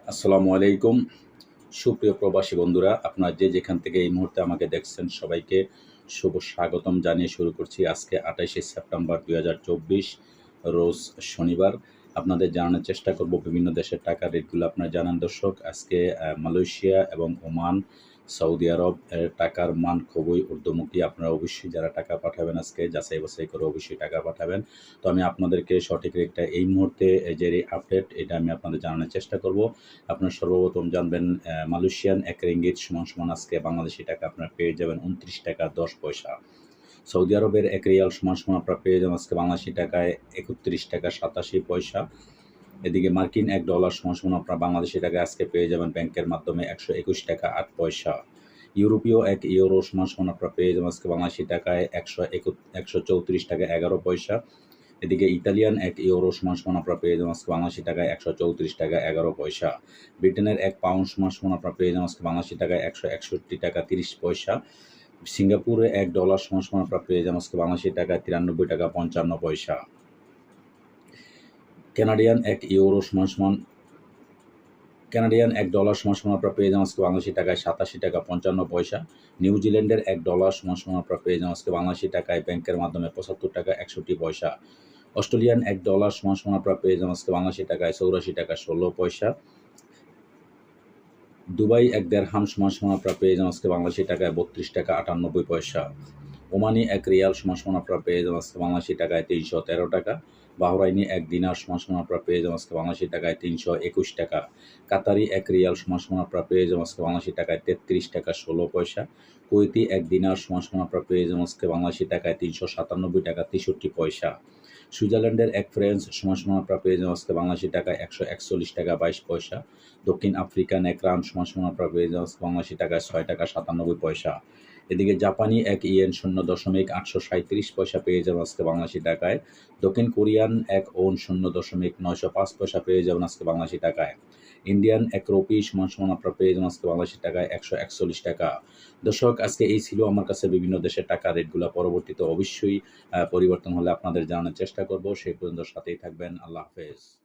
আসসালামু আলাইকুম। সুপ্রিয় প্রবাসী বন্ধুরা, আপনারা যে যেখান থেকে এই মুহূর্তে আমাকে দেখছেন সবাইকে শুভ স্বাগতম জানিয়ে শুরু করছি। আজকে ২৮শে সেপ্টেম্বর ২০২৪ রোজ শনিবার। আপনাদের জানানোর চেষ্টা করব বিভিন্ন দেশের টাকার রেটগুলো আপনারা জানান দর্শক। আজকে মালয়েশিয়া এবং ওমান, সৌদি আরব এর টাকার মান খুবই ঊর্ধ্বমুখী। আপনারা অবশ্যই যারা টাকা পাঠাবেন আজকে যাচাই বাছাই করে অবশ্যই টাকা পাঠাবেন। তো আমি আপনাদেরকে সঠিক রেটটা এই মুহূর্তে যে আপডেট এটা আমি আপনাদের জানানোর চেষ্টা করব। আপনারা সর্বপ্রথম জানবেন মালয়েশিয়ান ১ রিঙ্গিত সমান আজকে বাংলাদেশি টাকা আপনারা পেয়ে যাবেন ২৯ টাকা ১০ পয়সা। সৌদি আরবের ১ রিয়াল সমান আপনারা পেয়ে যাবেন আজকে বাংলাদেশি টাকায় ৩১ টাকা ৮৭ পয়সা। এদিকে মার্কিন $১ সমান আপনারা বাংলাদেশি টাকায় আজকে পেয়ে যাবেন ব্যাংকের মাধ্যমে ১২১ টাকা ৮ পয়সা। ইউরোপীয় ১ ইউরো সমান আপনারা পেয়ে যাবেন আজকে বাংলাদেশি টাকায় ১৩৪ টাকা ১১ পয়সা। এদিকে ইতালিয়ান ১ ইউরো সমান আপনারা পেয়ে যাবেন আজকে বাংলাদেশি টাকায় ১৩৪ টাকা ১১ পয়সা। ব্রিটেনের ১ পাউন্ড সমান আপনারা পেয়ে যাবেন আজকে বাংলাদেশি টাকায় ১৬১ টাকা ৩০ পয়সা। সিঙ্গাপুরে $১ সমান আপনারা পেয়ে যাবেন আজকে বাংলাদেশি টাকায় ৯৩ টাকা ৫৫ পয়সা। কানাডিয়ান ১ ইউরো কানাডিয়ান $১ সমান আপনারা পেয়ে যাবেন আজকে বাংলাদেশি টাকায় ৮৭ টাকা ৫৫ পয়সা। নিউজিল্যান্ডের $১ সমান আপনারা পেয়ে যাবেন আজকে বাংলাদেশি টাকায় ব্যাংকের মাধ্যমে ৭৫ টাকা ৬১ পয়সা। অস্ট্রেলিয়ান $১ সমান আপনারা পেয়ে যাবেন আজকে বাংলাদেশি টাকায় ৮৪ টাকা ১৬ পয়সা। দুবাই ১ দেরহাম সমান আপনারা পেয়ে যাবেন আজকে বাংলাদেশি টাকায় ৩২ টাকা ৯৮ পয়সা। ওমানি ১ রিয়াল সমান আপনারা পেয়ে যাবেন আজকে বাংলাদেশি টাকায় ৩১৩ টাকা। বাহরাইনি ১ দিনার সমান আপনারা পেয়ে যাবেন আজকে বাংলাদেশি টাকায় ৩২১ টাকা। কাতারি ১ রিয়াল সমান আপনারা পেয়ে যাবেন আজকে বাংলাদেশি টাকায় ৩৩ টাকা ১৬ পয়সা। কুয়েতি ১ দিনার সমান আপনারা পেয়ে যাবেন আজকে বাংলাদেশি টাকায় ৩৯৭ টাকা ৬৩ পয়সা। সুইজারল্যান্ডের ১ ফ্রান্স সমান আপনারা পেয়ে যাবেন আজকে বাংলাদেশি টাকায় ১৪১ টাকা ২২ পয়সা। দক্ষিণ আফ্রিকান ১ রান সমান আপনারা পেয়ে যাবেন আজকে বাংলাদেশি টাকায় ৬ টাকা ৯৭ পয়সা। এদিকে জাপানি ১ ইয়েন ০.৮৩৭ পয়সা পেয়ে যাবেন আজকে বাংলাদেশি টাকায়। দক্ষিণ কোরিয়ান ১ ওন ০.৯০৫ পয়সা পেয়ে যাবেন আজকে বাংলাদেশি টাকায়। ইন্ডিয়ান ১ রুপি সমান আপনারা পেয়ে যাবেন আজকে বাংলাদেশি টাকায় ১৪১ টাকা। দর্শক, আজকে এই ছিল আমার কাছে বিভিন্ন দেশের টাকা রেটগুলো। পরবর্তীতে অবশ্যই পরিবর্তন হলে আপনাদের জানানোর চেষ্টা করব। সেই পর্যন্ত সাথেই থাকবেন। আল্লাহ হাফেজ।